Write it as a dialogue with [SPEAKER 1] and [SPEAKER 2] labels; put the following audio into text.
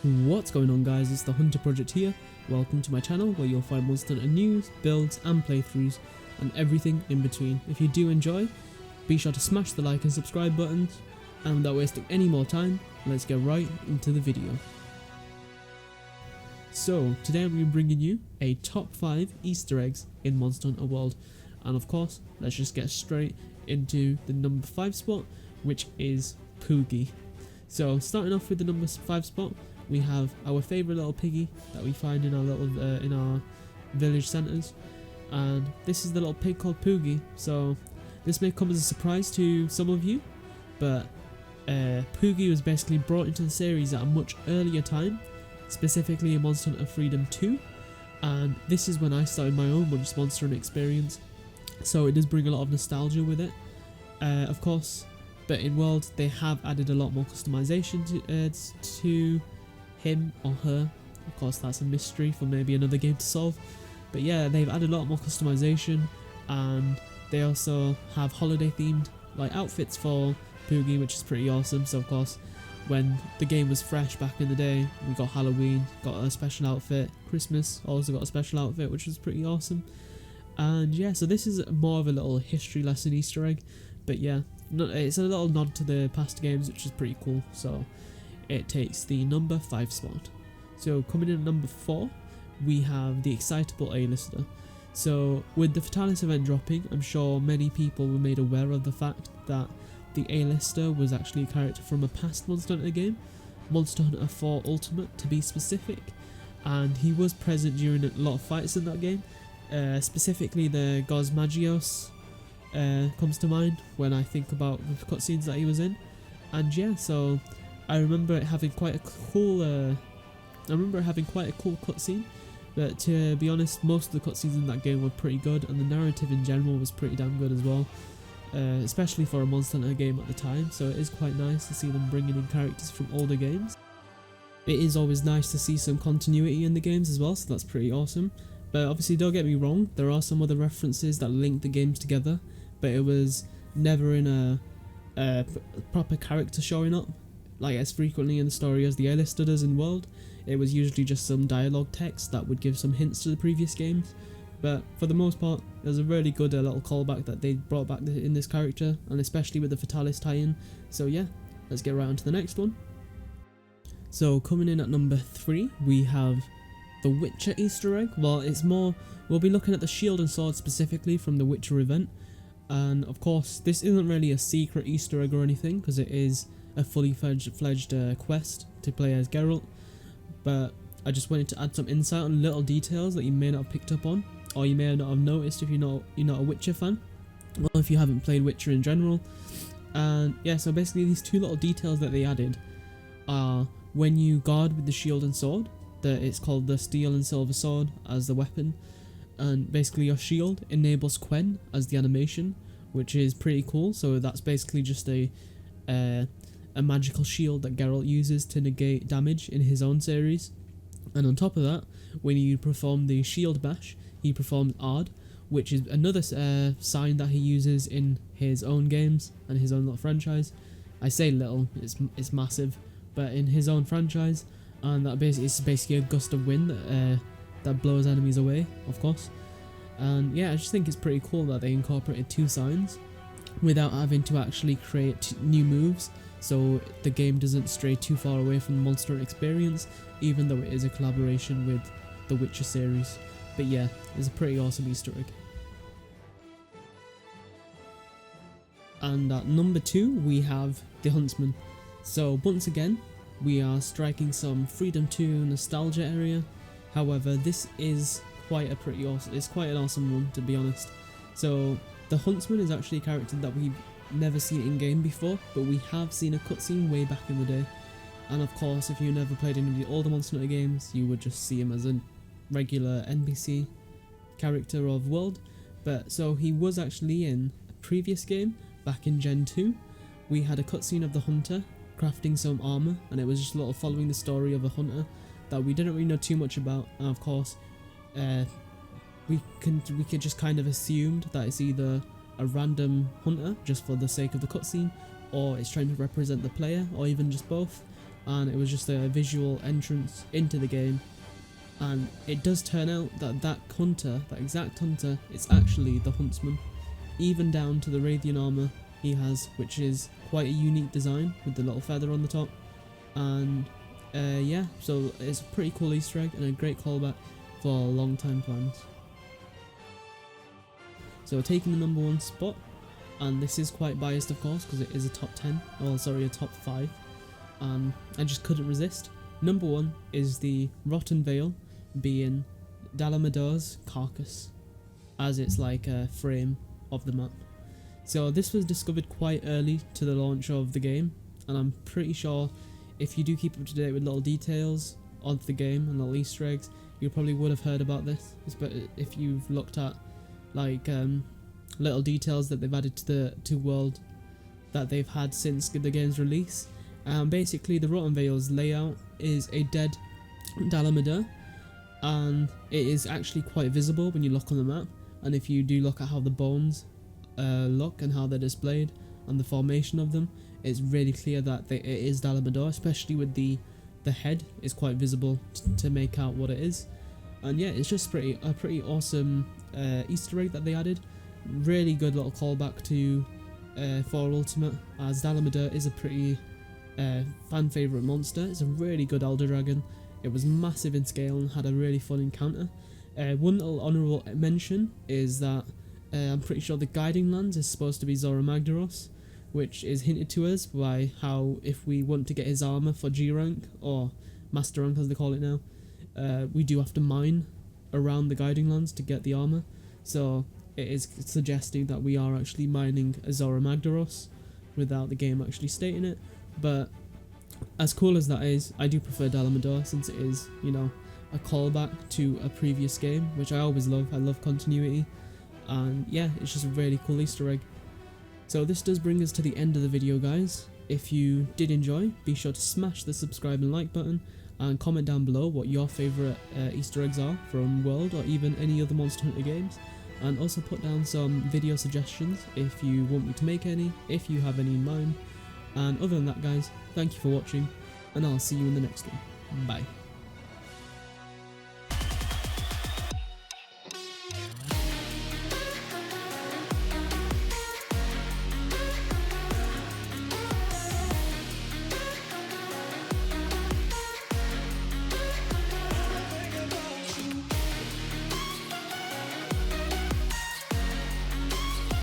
[SPEAKER 1] What's going on, guys? It's the Hunter Project here. Welcome to my channel where you'll find Monster Hunter news, builds and playthroughs and everything in between. If you do enjoy, be sure to smash the like and subscribe buttons, and without wasting any more time, let's get right into the video. So today I'm bringing you a top 5 Easter eggs in Monster Hunter World, and of course let's just get straight into the number 5 spot, which is Poogie. So starting off with the number 5 spot, we have our favourite little piggy that we find in our little village centres, and this is the little pig called Poogie. So this may come as a surprise to some of you, but Poogie was basically brought into the series at a much earlier time, specifically in Monster Hunter Freedom 2, and this is when I started my own Monster Hunter experience, so it does bring a lot of nostalgia with it, of course. But in World, they have added a lot more customization to him or her. Of course, that's a mystery for maybe another game to solve. But yeah, they've added a lot more customization, and they also have holiday themed like outfits for Poogie, which is pretty awesome. So of course, when the game was fresh back in the day, we got Halloween, got a special outfit. Christmas also got a special outfit, which was pretty awesome. And yeah, so this is more of a little history lesson Easter egg. But yeah, it's a little nod to the past games, which is pretty cool. So it takes the number 5 spot. So coming in at number 4, we have the excitable A-lister. So with the Fatalis event dropping, I'm sure many people were made aware of the fact that the A-lister was actually a character from a past Monster Hunter game, Monster Hunter 4 Ultimate to be specific, and he was present during a lot of fights in that game. Specifically the Gosmagios comes to mind when I think about the cutscenes that he was in. And yeah, so I remember it having quite a cool cutscene, but to be honest, most of the cutscenes in that game were pretty good, and the narrative in general was pretty damn good as well, especially for a Monster Hunter game at the time. So it is quite nice to see them bringing in characters from older games. It is always nice to see some continuity in the games as well, so that's pretty awesome. But obviously, don't get me wrong, there are some other references that link the games together, but it was never in a proper character showing up, like as frequently in the story as the A-lister does in World. It was usually just some dialogue text that would give some hints to the previous games, but for the most part, it was a really good little callback that they brought back in this character, and especially with the Fatalis tie-in. So yeah, let's get right on to the next one. So coming in at number 3, we have the Witcher Easter egg. Well, it's more, we'll be looking at the shield and sword specifically from the Witcher event. And of course, this isn't really a secret Easter egg or anything, because it is a fully fledged quest to play as Geralt. But I just wanted to add some insight on little details that you may not have picked up on, or you may not have noticed if you're not a Witcher fan, or if you haven't played Witcher in general. And yeah, so basically these two little details that they added are when you guard with the shield and sword, that it's called the steel and silver sword as the weapon, and basically your shield enables Quen as the animation, which is pretty cool. So that's basically just a magical shield that Geralt uses to negate damage in his own series. And on top of that, when you perform the shield bash, he performs Ard, which is another sign that he uses in his own games and his own little franchise. I say little, it's massive, but in his own franchise, and that is basically a gust of wind that blows enemies away, of course. And yeah, I just think it's pretty cool that they incorporated 2 signs without having to actually create new moves, so the game doesn't stray too far away from the Monster Hunter experience, even though it is a collaboration with the Witcher series. But yeah, it's a pretty awesome Easter egg. And at number 2, we have the Huntsman. So once again, we are striking some Freedom 2 nostalgia area. However, this is quite an awesome one, to be honest. So the Huntsman is actually a character that we've never seen in game before, but we have seen a cutscene way back in the day. And of course, if you never played any of the older Monster Hunter games, you would just see him as a regular NPC character of World. But so he was actually in a previous game back in Gen 2. We had a cutscene of the Hunter crafting some armor, and it was just a little following the story of a hunter that we didn't really know too much about. And of course, we could just kind of assumed that it's either a random hunter just for the sake of the cutscene, or it's trying to represent the player, or even just both. and it was just a visual entrance into the game. And it does turn out that that exact hunter, it's actually the Huntsman, even down to the Radiant armor he has, which is quite a unique design with the little feather on the top. And yeah, so it's a pretty cool Easter egg and a great callback for long time plans. So taking the #1 spot, and this is quite biased of course because it is a top 10, or sorry, a top 5, and I just couldn't resist. #1 is the Rotten Veil, being Dalamadur's carcass, as it's like a frame of the map. So this was discovered quite early to the launch of the game, and I'm pretty sure if you do keep up to date with little details of the game and little Easter eggs, you probably would have heard about this. But if you've looked at like little details that they've added to world that they've had since the game's release, basically the Rotten Veil's layout is a dead Dalamadur, and it is actually quite visible when you look on the map. And if you do look at how the bones look and how they're displayed and the formation of them, it's really clear that it is Dalamadur, especially with the head is quite visible to make out what it is. And yeah, it's just a pretty awesome Easter egg that they added. Really good little callback to 4 Ultimate, as Dalamadur is a pretty fan favourite monster. It's a really good Elder Dragon. It was massive in scale and had a really fun encounter. One little honourable mention is that I'm pretty sure the Guiding Lands is supposed to be Zora Magdaros, which is hinted to us by how if we want to get his armour for G rank, or Master rank as they call it now, we do have to mine around the Guiding Lands to get the armour. So it is suggesting that we are actually mining a Zora Magdaros without the game actually stating it. But as cool as that is, I do prefer Dalamadur, since it is, you know, a callback to a previous game, which I always love. I love continuity, and yeah, it's just a really cool Easter egg. So this does bring us to the end of the video, guys. If you did enjoy, be sure to smash the subscribe and like button, and comment down below what your favourite Easter eggs are from World or even any other Monster Hunter games, and also put down some video suggestions if you want me to make any, if you have any in mind. And other than that, guys, thank you for watching, and I'll see you in the next one. Bye.